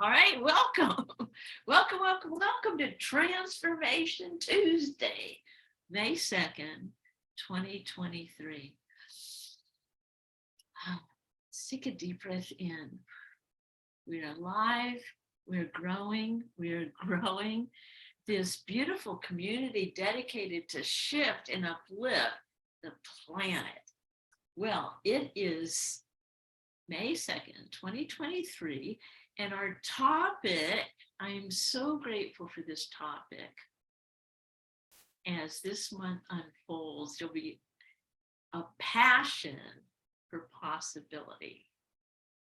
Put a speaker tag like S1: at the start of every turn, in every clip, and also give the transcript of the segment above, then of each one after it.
S1: All right, welcome. Welcome to Transformation Tuesday, May 2nd, 2023. Let's take a deep breath in. We're alive, we're growing. This beautiful community dedicated to shift and uplift the planet. Well, it is May 2nd, 2023. And our topic, I am so grateful for this topic. As this month unfolds, there'll be a passion for possibility,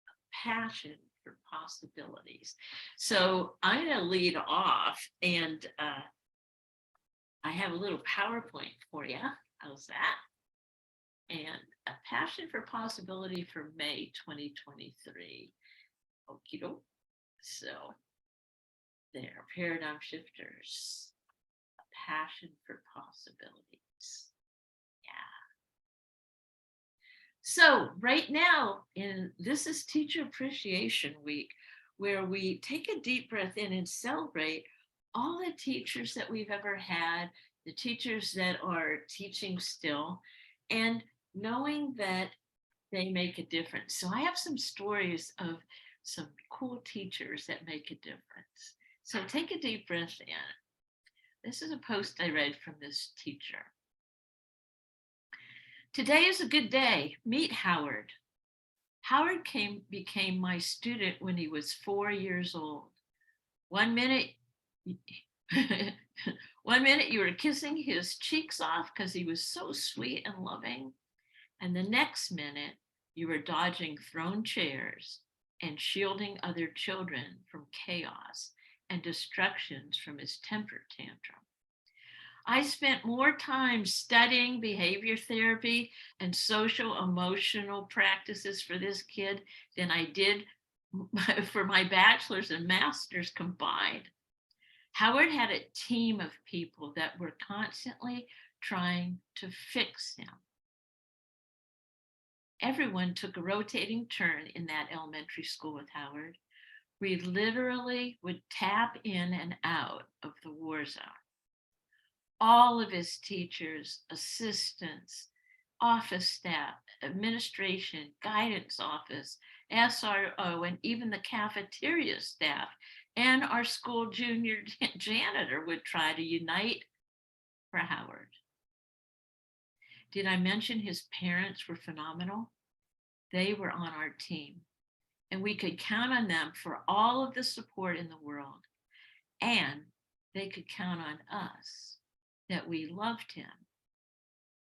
S1: a passion for possibilities. So I'm going to lead off, and I have a little PowerPoint for you. How's that? And a passion for possibility for May 2023. Okie doke. So there, paradigm shifters, a passion for possibilities. Yeah. So right now, this is Teacher Appreciation Week, where we take a deep breath in and celebrate all the teachers that we've ever had, the teachers that are teaching still, and knowing that they make a difference. So I have some stories of some cool teachers that make a difference. So take a deep breath in. This is a post I read from this teacher. Today is a good day. Meet Howard. Howard became my student when he was 4 years old. One minute, one minute you were kissing his cheeks off because he was so sweet and loving. And the next minute, you were dodging thrown chairs and shielding other children from chaos and distractions from his temper tantrum. I spent more time studying behavior therapy and social emotional practices for this kid than I did for my bachelor's and master's combined. Howard had a team of people that were constantly trying to fix him. Everyone took a rotating turn in that elementary school with Howard. We literally would tap in and out of the war zone. All of his teachers, assistants, office staff, administration, guidance office, SRO, and even the cafeteria staff and our school junior janitor would try to unite for Howard. Did I mention his parents were phenomenal? They were on our team, and we could count on them for all of the support in the world. And they could count on us that we loved him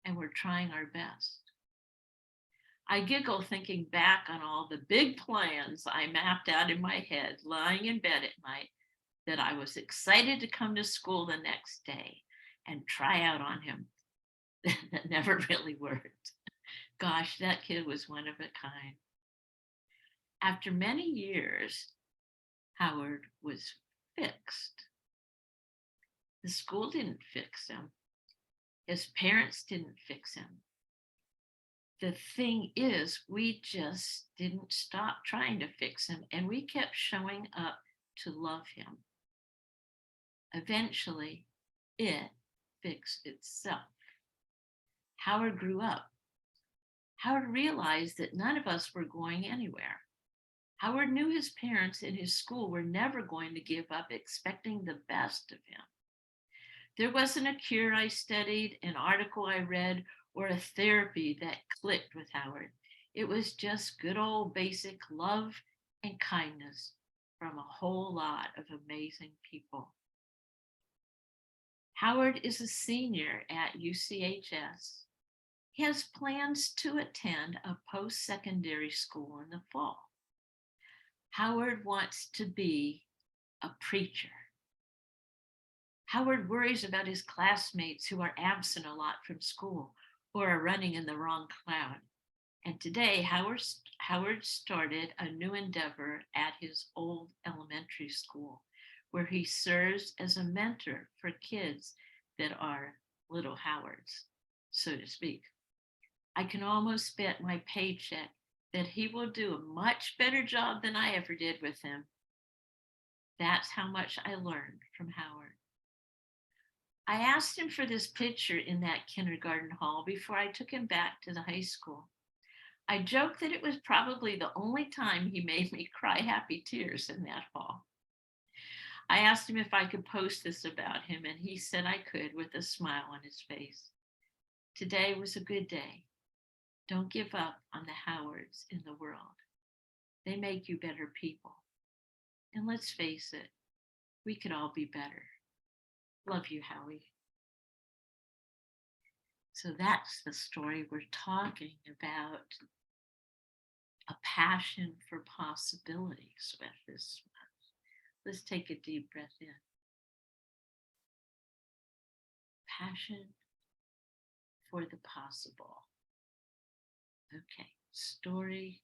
S1: and were trying our best. I giggle thinking back on all the big plans I mapped out in my head, lying in bed at night, that I was excited to come to school the next day and try out on him. That never really worked. Gosh, that kid was one of a kind. After many years, Howard was fixed. The school didn't fix him. His parents didn't fix him. The thing is, we just didn't stop trying to fix him, and we kept showing up to love him. Eventually, it fixed itself. Howard grew up. Howard realized that none of us were going anywhere. Howard knew his parents and his school were never going to give up expecting the best of him. There wasn't a cure I studied, an article I read, or a therapy that clicked with Howard. It was just good old basic love and kindness from a whole lot of amazing people. Howard is a senior at UCHS. He has plans to attend a post-secondary school in the fall. Howard wants to be a preacher. Howard worries about his classmates who are absent a lot from school or are running in the wrong cloud. And today, Howard started a new endeavor at his old elementary school, where he serves as a mentor for kids that are little Howards, so to speak. I can almost bet my paycheck that he will do a much better job than I ever did with him. That's how much I learned from Howard. I asked him for this picture in that kindergarten hall before I took him back to the high school. I joked that it was probably the only time he made me cry happy tears in that hall. I asked him if I could post this about him, and he said I could with a smile on his face. Today was a good day. Don't give up on the Howards in the world. They make you better people. And let's face it, we could all be better. Love you, Howie. So that's the story we're talking about, a passion for possibilities with this month. Let's take a deep breath in. Passion for the possible. Okay, story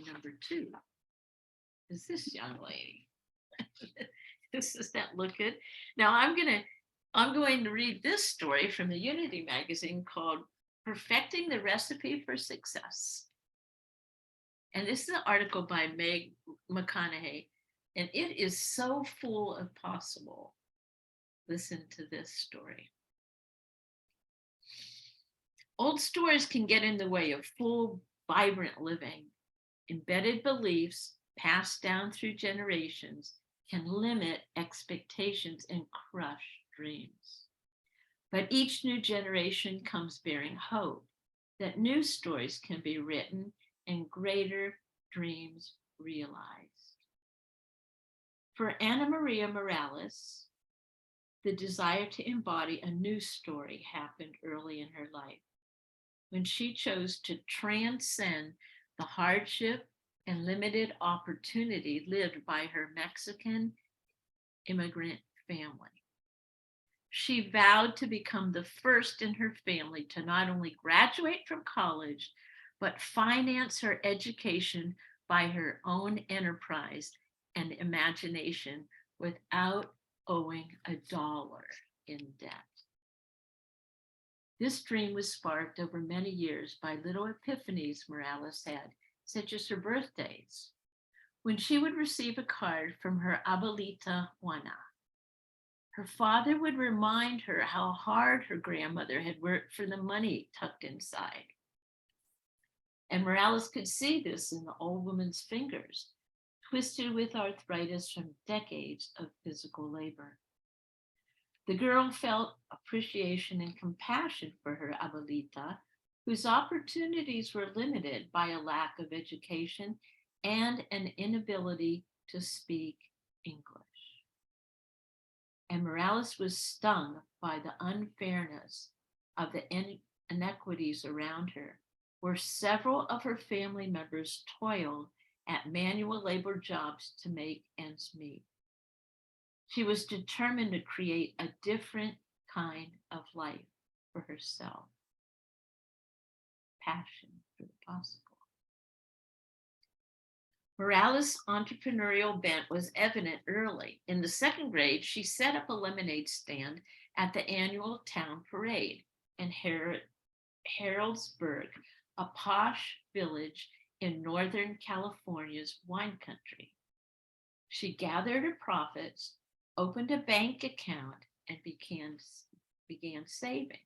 S1: number 2 is this young lady. Does that look good? Now I'm going to read this story from the Unity magazine called Perfecting the Recipe for Success. And this is an article by Meg McConaughey, and it is so full of possible. Listen to this story. Old stories can get in the way of full, vibrant living. Embedded beliefs passed down through generations can limit expectations and crush dreams. But each new generation comes bearing hope that new stories can be written and greater dreams realized. For Ana Maria Morales, the desire to embody a new story happened early in her life, when she chose to transcend the hardship and limited opportunity lived by her Mexican immigrant family. She vowed to become the first in her family to not only graduate from college, but finance her education by her own enterprise and imagination without owing $1 in debt. This dream was sparked over many years by little epiphanies Morales had, such as her birthdays, when she would receive a card from her abuelita Juana. Her father would remind her how hard her grandmother had worked for the money tucked inside. And Morales could see this in the old woman's fingers, twisted with arthritis from decades of physical labor. The girl felt appreciation and compassion for her abuelita, whose opportunities were limited by a lack of education and an inability to speak English. And Morales was stung by the unfairness of the inequities around her, where several of her family members toiled at manual labor jobs to make ends meet. She was determined to create a different kind of life for herself. Passion for the possible. Morales' entrepreneurial bent was evident early. In the second grade, she set up a lemonade stand at the annual town parade in Harrodsburg, a posh village in Northern California's wine country. She gathered her profits, opened a bank account, and began saving.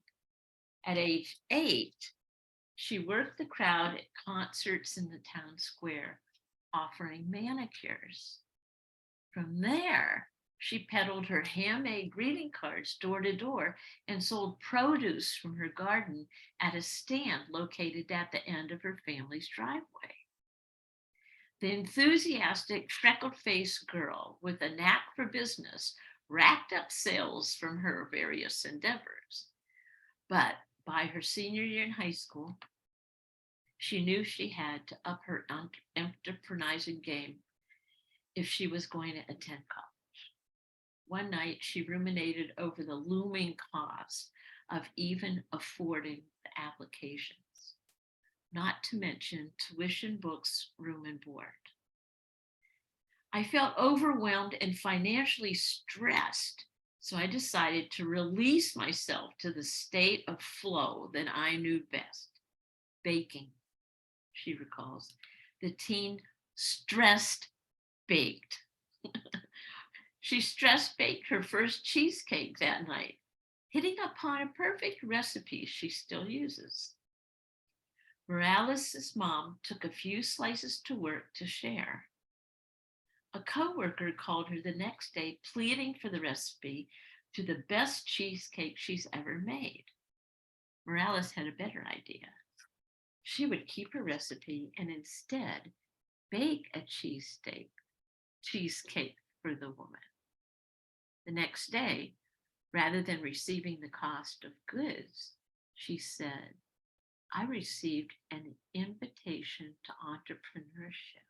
S1: At age 8, she worked the crowd at concerts in the town square, offering manicures. From there, she peddled her handmade greeting cards door to door and sold produce from her garden at a stand located at the end of her family's driveway. The enthusiastic, freckled-faced girl with a knack for business racked up sales from her various endeavors. But by her senior year in high school, she knew she had to up her enterprising game if she was going to attend college. One night, she ruminated over the looming cost of even affording the applications, not to mention tuition, books, room, and board. I felt overwhelmed and financially stressed, so I decided to release myself to the state of flow that I knew best, baking. She recalls. The teen stressed baked She stress baked her first cheesecake that night, hitting upon a perfect recipe she still uses. Morales' mom took a few slices to work to share. A coworker called her the next day, pleading for the recipe to the best cheesecake she's ever made. Morales had a better idea. She would keep her recipe and instead bake a cheesecake for the woman. The next day, rather than receiving the cost of goods, she said, I received an invitation to entrepreneurship.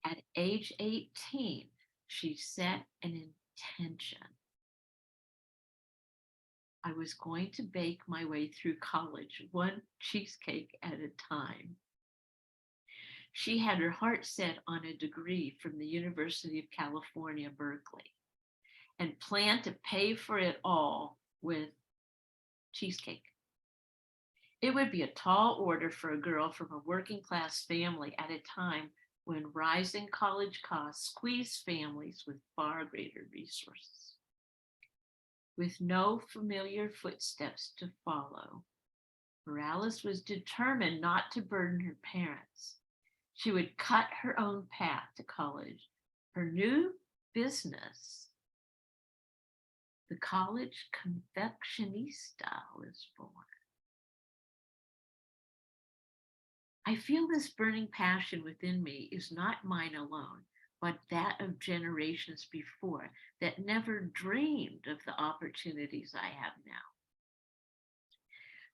S1: At age 18, she set an intention. I was going to bake my way through college, one cheesecake at a time. She had her heart set on a degree from the University of California, Berkeley, and planned to pay for it all with cheesecake. It would be a tall order for a girl from a working class family at a time when rising college costs squeezed families with far greater resources. With no familiar footsteps to follow, Morales was determined not to burden her parents. She would cut her own path to college. Her new business, the college confectionista, was born. I feel this burning passion within me is not mine alone, but that of generations before that never dreamed of the opportunities I have now.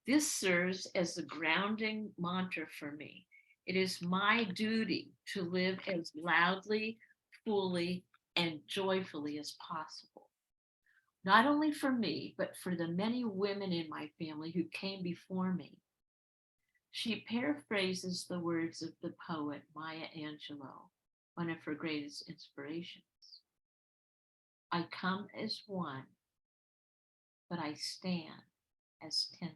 S1: This serves as the grounding mantra for me. It is my duty to live as loudly, fully, and joyfully as possible. Not only for me, but for the many women in my family who came before me. She paraphrases the words of the poet Maya Angelou, one of her greatest inspirations. I come as one, but I stand as 10,000.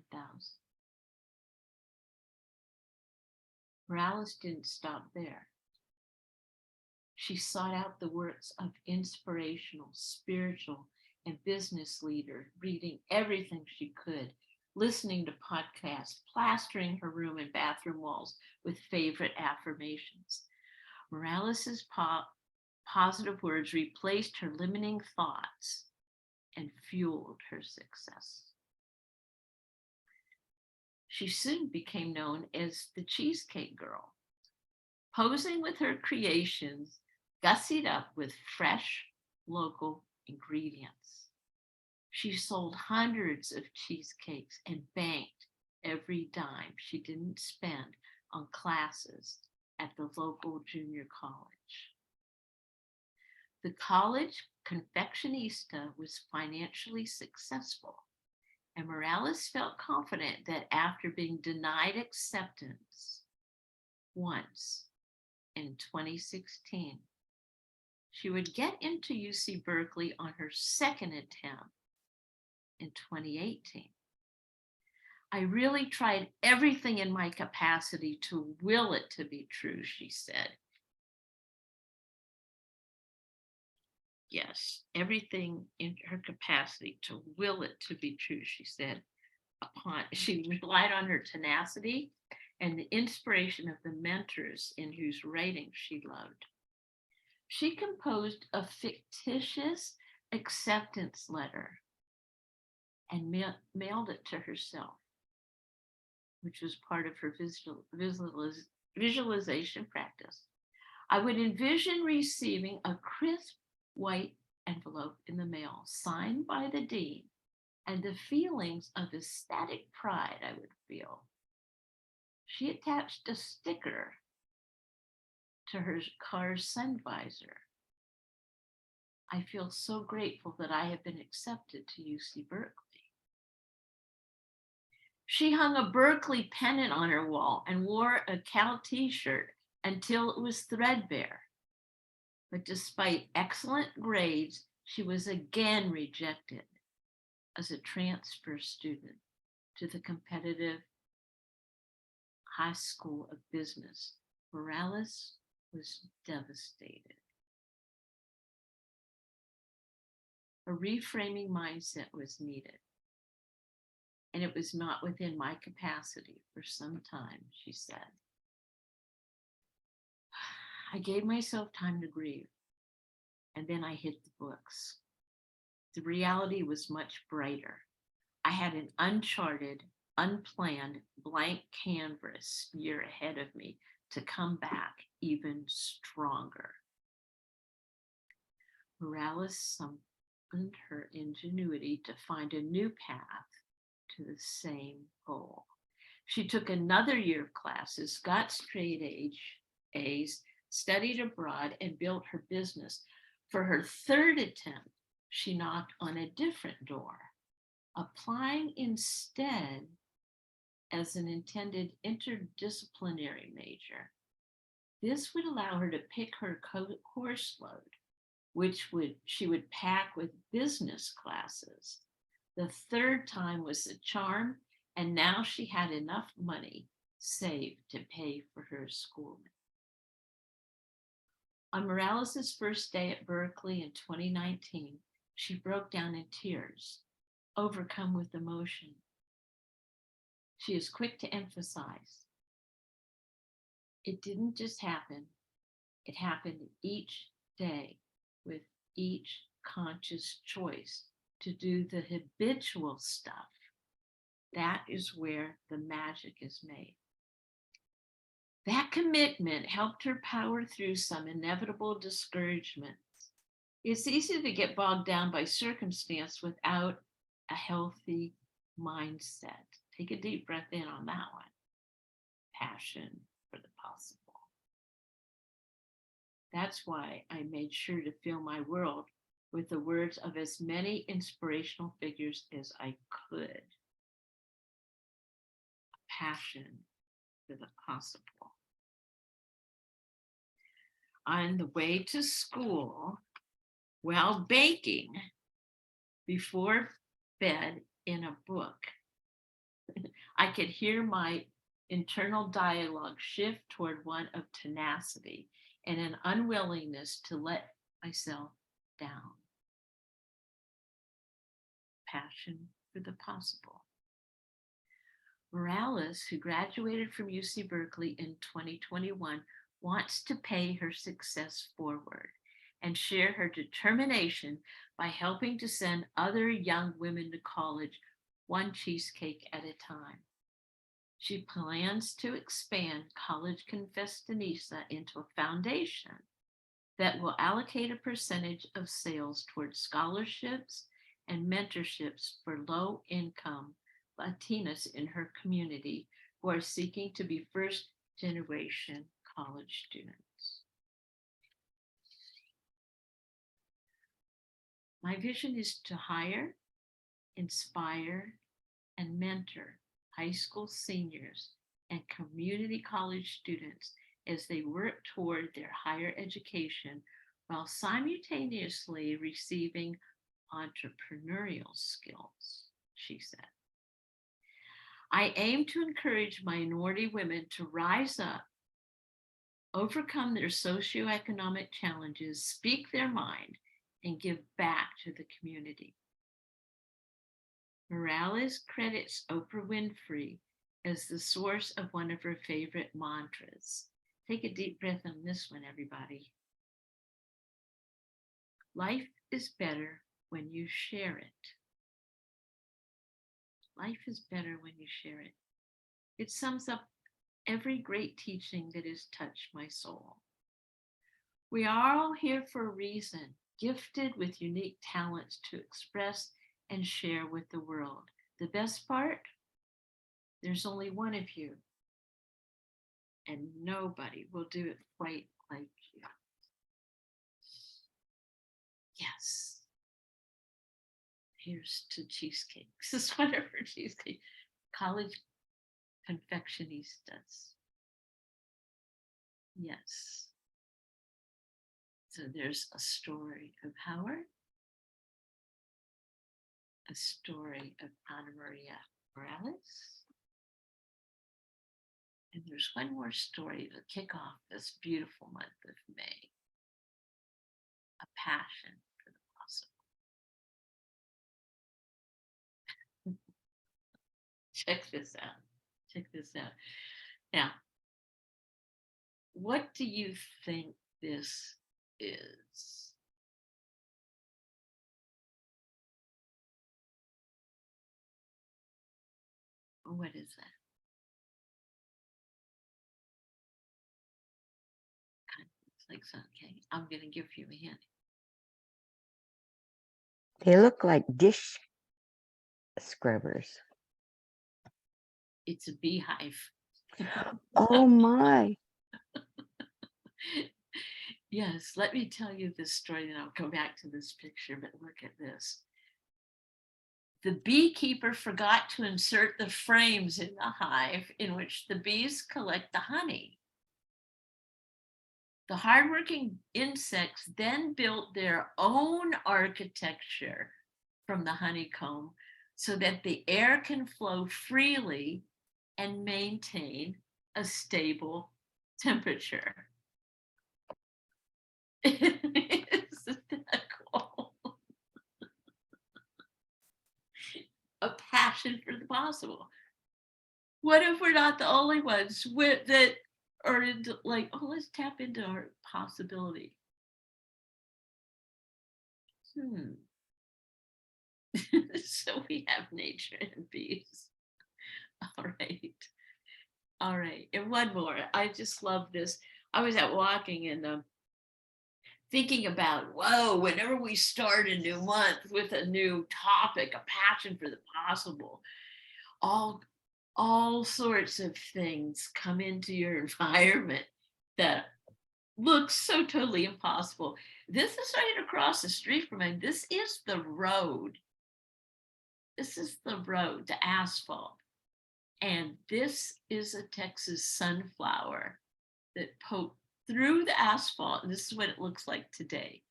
S1: Morales didn't stop there. She sought out the works of inspirational, spiritual, and business leader, reading everything she could, listening to podcasts, plastering her room and bathroom walls with favorite affirmations. Morales's positive words replaced her limiting thoughts and fueled her success. She soon became known as the Cheesecake Girl, posing with her creations, gussied up with fresh local ingredients. She sold hundreds of cheesecakes and banked every dime she didn't spend on classes at the local junior college. The college confectionista was financially successful, and Morales felt confident that after being denied acceptance once in 2016, she would get into UC Berkeley on her second attempt in 2018. I really tried everything in my capacity to will it to be true, she said. Yes, everything in her capacity to will it to be true, she said. She relied on her tenacity and the inspiration of the mentors in whose writing she loved. She composed a fictitious acceptance letter and mailed it to herself, which was part of her visualization practice. I would envision receiving a crisp white envelope in the mail signed by the dean and the feelings of ecstatic pride I would feel. She attached a sticker to her car's sun visor. I feel so grateful that I have been accepted to UC Berkeley. She hung a Berkeley pennant on her wall and wore a Cal t-shirt until it was threadbare. But despite excellent grades, she was again rejected as a transfer student to the competitive High School of Business. Morales was devastated. A reframing mindset was needed, and it was not within my capacity for some time, she said. I gave myself time to grieve, and then I hit the books. The reality was much brighter. I had an uncharted, unplanned, blank canvas year ahead of me to come back even stronger. Morales summoned her ingenuity to find a new path to the same goal. She took another year of classes, got straight A's, studied abroad, and built her business. For her third attempt, she knocked on a different door, applying instead as an intended interdisciplinary major. This would allow her to pick her course load, which she would pack with business classes. The third time was the charm, and now she had enough money saved to pay for her schooling. On Morales' first day at Berkeley in 2019, she broke down in tears, overcome with emotion. She is quick to emphasize, it didn't just happen, it happened each day with each conscious choice to do the habitual stuff. That is where the magic is made. That commitment helped her power through some inevitable discouragements. It's easy to get bogged down by circumstance without a healthy mindset. Take a deep breath in on that one. Passion for the possible. That's why I made sure to fill my world with the words of as many inspirational figures as I could. Passion for the possible. On the way to school, while baking, before bed in a book, I could hear my internal dialogue shift toward one of tenacity and an unwillingness to let myself down. Passion for the possible. Morales, who graduated from UC Berkeley in 2021, wants to pay her success forward and share her determination by helping to send other young women to college one cheesecake at a time. She plans to expand College Confessionista into a foundation that will allocate a percentage of sales towards scholarships and mentorships for low-income Latinas in her community who are seeking to be first-generation college students. My vision is to hire, inspire, and mentor high school seniors and community college students as they work toward their higher education while simultaneously receiving entrepreneurial skills, she said. I aim to encourage minority women to rise up, overcome their socioeconomic challenges, speak their mind, and give back to the community. Morales credits Oprah Winfrey as the source of one of her favorite mantras. Take a deep breath on this one, everybody. Life is better when you share it. Life is better when you share it. It sums up every great teaching that has touched my soul. We are all here for a reason, gifted with unique talents to express and share with the world. The best part, there's only one of you, and nobody will do it quite like you. Yes. Here's to cheesecake. This is one of her cheesecake. College confectionistas. Yes. So there's a story of Howard, a story of Ana Maria Morales, and there's one more story to kick off this beautiful month of May. A passion for the possible. Check this out. Check this out. Now, what do you think this is? What is that? Kind of looks like something. Okay, I'm going to give you a hint.
S2: They look like dish scrubbers.
S1: It's a beehive.
S2: Oh my.
S1: Yes, let me tell you this story and I'll go back to this picture, but look at this. The beekeeper forgot to insert the frames in the hive in which the bees collect the honey. The hardworking insects then built their own architecture from the honeycomb so that the air can flow freely and maintain a stable temperature. Isn't that cool? A passion for the possible. What if we're not the only ones that are into, like, oh, let's tap into our possibility. So we have nature and bees. All right. All right. And one more. I just love this. I was out walking and thinking about, whoa, whenever we start a new month with a new topic, a passion for the possible, all sorts of things come into your environment that looks so totally impossible. This is right across the street from me. This is the road. This is the road, the asphalt. And this is a Texas sunflower that poked through the asphalt. And this is what it looks like today.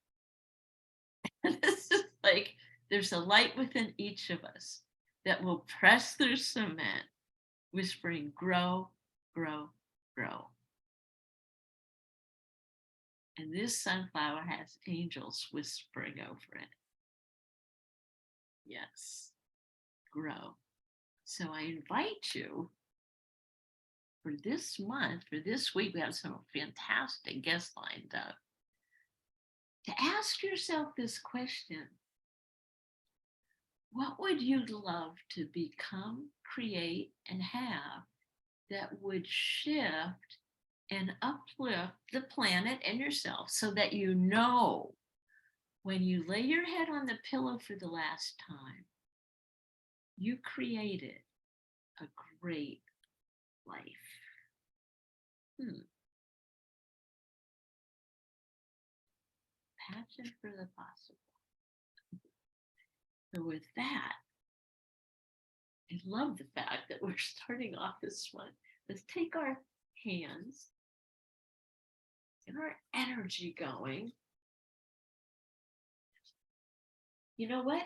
S1: And this is like, there's a light within each of us that will press through cement, whispering, grow, grow, grow. And this sunflower has angels whispering over it. Yes, grow. So I invite you for this month, for this week, we have some fantastic guests lined up, to ask yourself this question. What would you love to become, create, and have that would shift and uplift the planet and yourself so that you know when you lay your head on the pillow for the last time, you created a great life? Passion for the possible. So with that, I love the fact that we're starting off this one. Let's take our hands, get our energy going. You know what?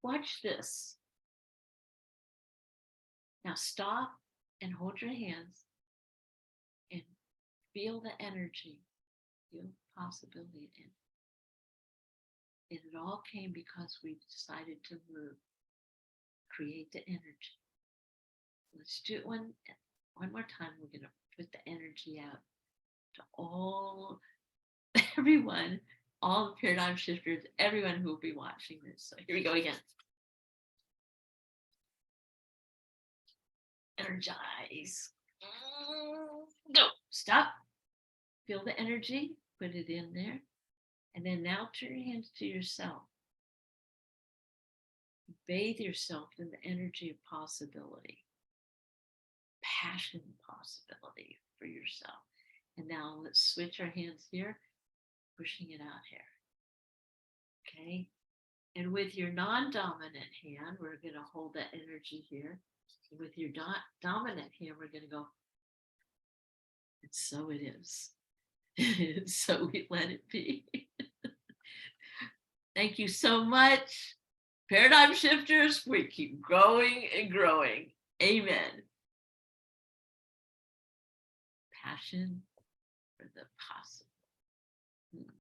S1: Watch this. Now stop and hold your hands and feel the energy, feel the possibility in it. And it all came because we decided to move, create the energy. Let's do it one more time. We're going to put the energy out to everyone, all the paradigm shifters, everyone who will be watching this. So here we go again. Energize. Go. Stop. Feel the energy. Put it in there. And then now turn your hands to yourself. Bathe yourself in the energy of possibility. Passion possibility for yourself. And now let's switch our hands here, pushing it out here. Okay. And with your non-dominant hand, we're going to hold that energy here. With your dominant hand, we're going to go, and so it is. So we let it be. Thank you so much. Paradigm shifters, we keep growing and growing. Amen. Passion for the possible.